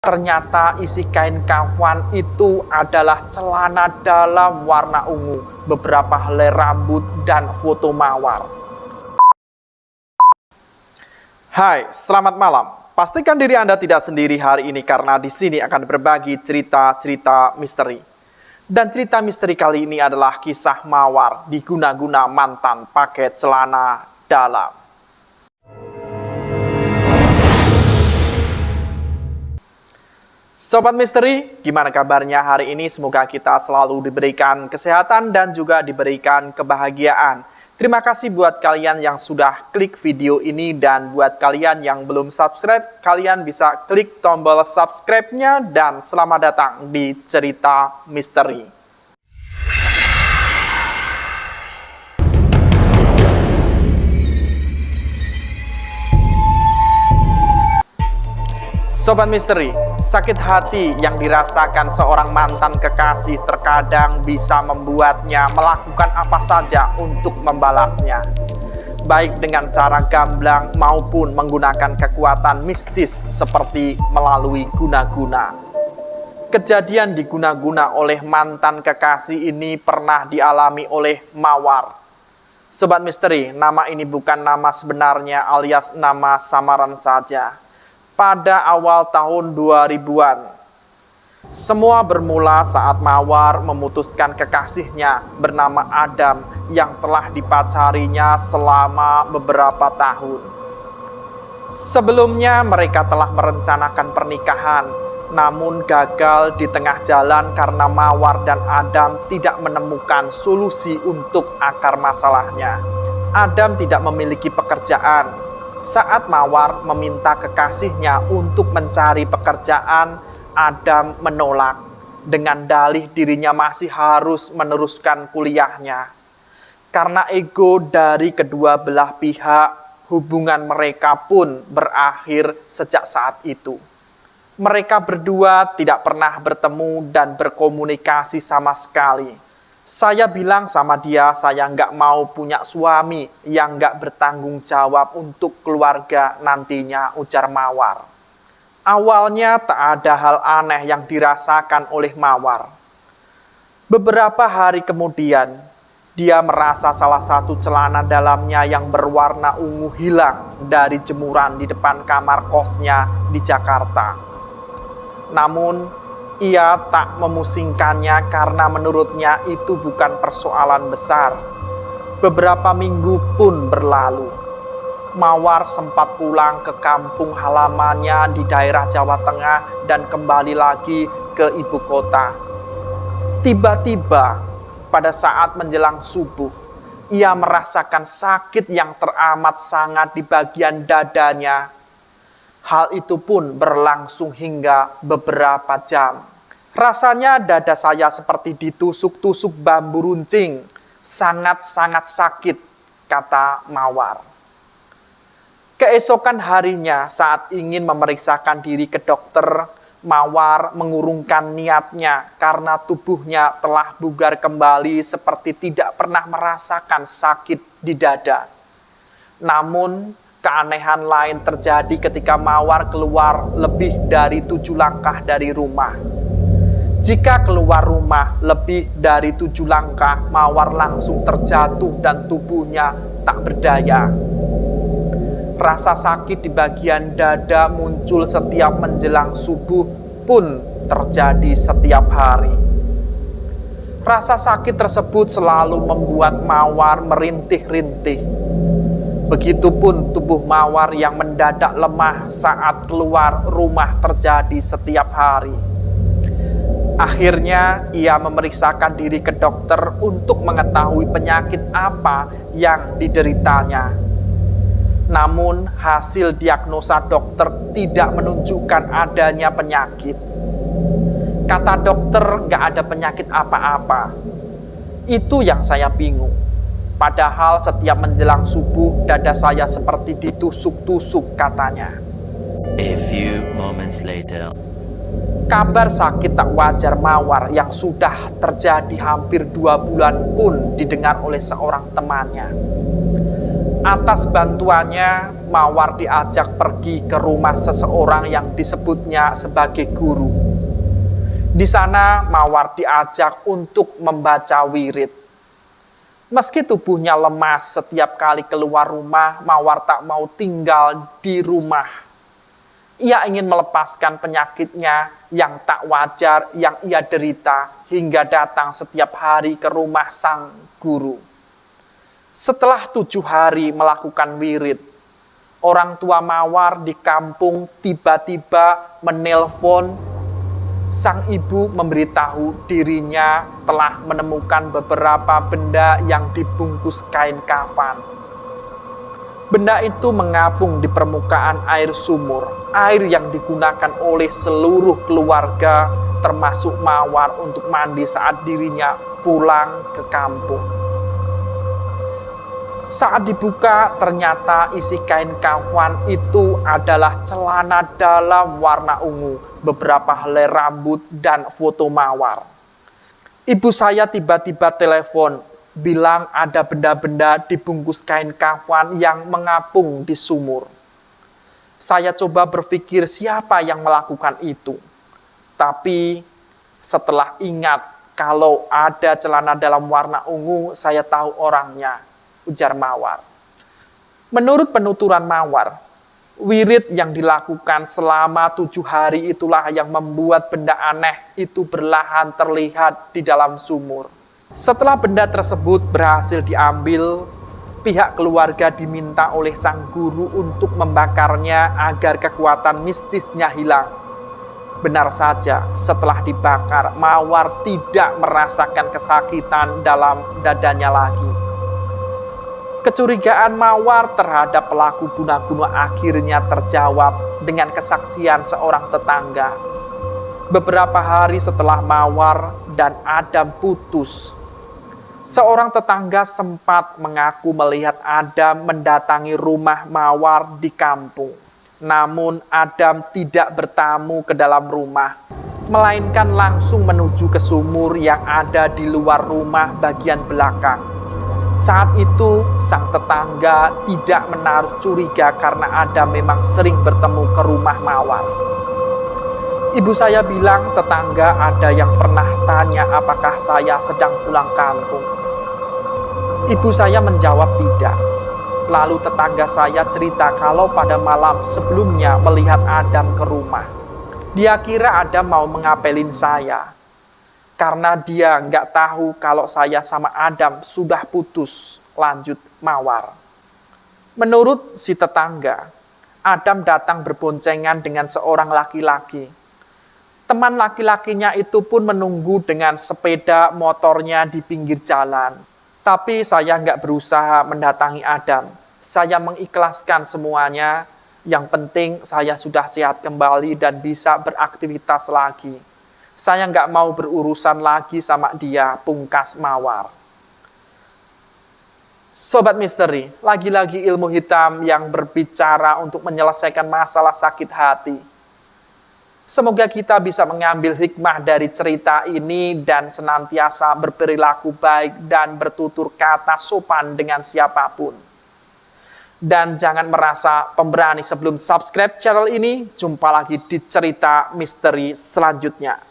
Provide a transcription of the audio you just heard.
Ternyata isi kain kafan itu adalah celana dalam warna ungu, beberapa helai rambut, dan foto Mawar. Hai, selamat malam. Pastikan diri Anda tidak sendiri hari ini karena di sini akan berbagi cerita-cerita misteri. Dan cerita misteri kali ini adalah kisah Mawar diguna-guna mantan pakai celana dalam. Sobat Misteri, gimana kabarnya hari ini? Semoga kita selalu diberikan kesehatan dan juga diberikan kebahagiaan. Terima kasih buat kalian yang sudah klik video ini, dan buat kalian yang belum subscribe, kalian bisa klik tombol subscribe-nya, dan selamat datang di Cerita Misteri. Sobat Misteri, sakit hati yang dirasakan seorang mantan kekasih terkadang bisa membuatnya melakukan apa saja untuk membalasnya. Baik dengan cara gamblang maupun menggunakan kekuatan mistis seperti melalui guna-guna. Kejadian diguna-guna oleh mantan kekasih ini pernah dialami oleh Mawar. Sobat Misteri, nama ini bukan nama sebenarnya alias nama samaran saja. Pada awal tahun 2000-an. Semua bermula saat Mawar memutuskan kekasihnya bernama Adam yang telah dipacarinya selama beberapa tahun. Sebelumnya mereka telah merencanakan pernikahan, namun gagal di tengah jalan karena Mawar dan Adam tidak menemukan solusi untuk akar masalahnya. Adam tidak memiliki pekerjaan. Saat Mawar meminta kekasihnya untuk mencari pekerjaan, Adam menolak dengan dalih dirinya masih harus meneruskan kuliahnya. Karena ego dari kedua belah pihak, hubungan mereka pun berakhir sejak saat itu. Mereka berdua tidak pernah bertemu dan berkomunikasi sama sekali. Saya bilang sama dia, saya nggak mau punya suami yang nggak bertanggung jawab untuk keluarga nantinya, ujar Mawar. Awalnya tak ada hal aneh yang dirasakan oleh Mawar. Beberapa hari kemudian, dia merasa salah satu celana dalamnya yang berwarna ungu hilang dari jemuran di depan kamar kosnya di Jakarta. Namun, ia tak memusingkannya karena menurutnya itu bukan persoalan besar. Beberapa minggu pun berlalu. Mawar sempat pulang ke kampung halamannya di daerah Jawa Tengah dan kembali lagi ke ibu kota. Tiba-tiba, pada saat menjelang subuh, ia merasakan sakit yang teramat sangat di bagian dadanya. Hal itu pun berlangsung hingga beberapa jam. Rasanya dada saya seperti ditusuk-tusuk bambu runcing. Sangat-sangat sakit, kata Mawar. Keesokan harinya saat ingin memeriksakan diri ke dokter, Mawar mengurungkan niatnya karena tubuhnya telah bugar kembali seperti tidak pernah merasakan sakit di dada. Namun, keanehan lain terjadi ketika Mawar keluar lebih dari 7 langkah dari rumah. Jika keluar rumah lebih dari 7 langkah, Mawar langsung terjatuh dan tubuhnya tak berdaya. Rasa sakit di bagian dada muncul setiap menjelang subuh pun terjadi setiap hari. Rasa sakit tersebut selalu membuat Mawar merintih-rintih. Begitupun tubuh Mawar yang mendadak lemah saat keluar rumah terjadi setiap hari. Akhirnya, ia memeriksakan diri ke dokter untuk mengetahui penyakit apa yang dideritanya. Namun, hasil diagnosa dokter tidak menunjukkan adanya penyakit. Kata dokter, nggak ada penyakit apa-apa. Itu yang saya bingung. Padahal setiap menjelang subuh, dada saya seperti ditusuk-tusuk, katanya. A few moments later. Kabar sakit tak wajar Mawar yang sudah terjadi hampir 2 bulan pun didengar oleh seorang temannya. Atas bantuannya, Mawar diajak pergi ke rumah seseorang yang disebutnya sebagai guru. Di sana, Mawar diajak untuk membaca wirid. Meski tubuhnya lemas setiap kali keluar rumah, Mawar tak mau tinggal di rumah. Ia ingin melepaskan penyakitnya yang tak wajar yang ia derita hingga datang setiap hari ke rumah sang guru. Setelah 7 hari melakukan wirid, orang tua Mawar di kampung tiba-tiba menelpon. Sang ibu memberitahu dirinya telah menemukan beberapa benda yang dibungkus kain kafan. Benda itu mengapung di permukaan air sumur, air yang digunakan oleh seluruh keluarga termasuk Mawar untuk mandi saat dirinya pulang ke kampung. Saat dibuka, ternyata isi kain kafan itu adalah celana dalam warna ungu, beberapa helai rambut, dan foto Mawar. Ibu saya tiba-tiba telepon, bilang ada benda-benda dibungkus kain kafan yang mengapung di sumur. Saya coba berpikir siapa yang melakukan itu. Tapi setelah ingat kalau ada celana dalam warna ungu, saya tahu orangnya, ujar Mawar. Menurut penuturan Mawar, wirid yang dilakukan selama 7 hari itulah yang membuat benda aneh itu perlahan terlihat di dalam sumur. Setelah benda tersebut berhasil diambil, pihak keluarga diminta oleh sang guru untuk membakarnya agar kekuatan mistisnya hilang. Benar saja, setelah dibakar, Mawar tidak merasakan kesakitan dalam dadanya lagi. Kecurigaan Mawar terhadap pelaku bunuh akhirnya terjawab dengan kesaksian seorang tetangga. Beberapa hari setelah Mawar dan Adam putus, seorang tetangga sempat mengaku melihat Adam mendatangi rumah Mawar di kampung. Namun Adam tidak bertamu ke dalam rumah, melainkan langsung menuju ke sumur yang ada di luar rumah bagian belakang. Saat itu, sang tetangga tidak menaruh curiga karena Adam memang sering bertemu ke rumah Mawar. Ibu saya bilang tetangga ada yang pernah tanya apakah saya sedang pulang kampung. Ibu saya menjawab tidak. Lalu tetangga saya cerita kalau pada malam sebelumnya melihat Adam ke rumah. Dia kira Adam mau mengapelin saya. Karena dia nggak tahu kalau saya sama Adam sudah putus, lanjut Mawar. Menurut si tetangga, Adam datang berboncengan dengan seorang laki-laki. Teman laki-lakinya itu pun menunggu dengan sepeda motornya di pinggir jalan. Tapi saya nggak berusaha mendatangi Adam. Saya mengikhlaskan semuanya. Yang penting saya sudah sehat kembali dan bisa beraktivitas lagi. Saya nggak mau berurusan lagi sama dia, pungkas Mawar. Sobat Misteri, lagi-lagi ilmu hitam yang berbicara untuk menyelesaikan masalah sakit hati. Semoga kita bisa mengambil hikmah dari cerita ini dan senantiasa berperilaku baik dan bertutur kata sopan dengan siapapun. Dan jangan merasa pemberani sebelum subscribe channel ini. Jumpa lagi di cerita misteri selanjutnya.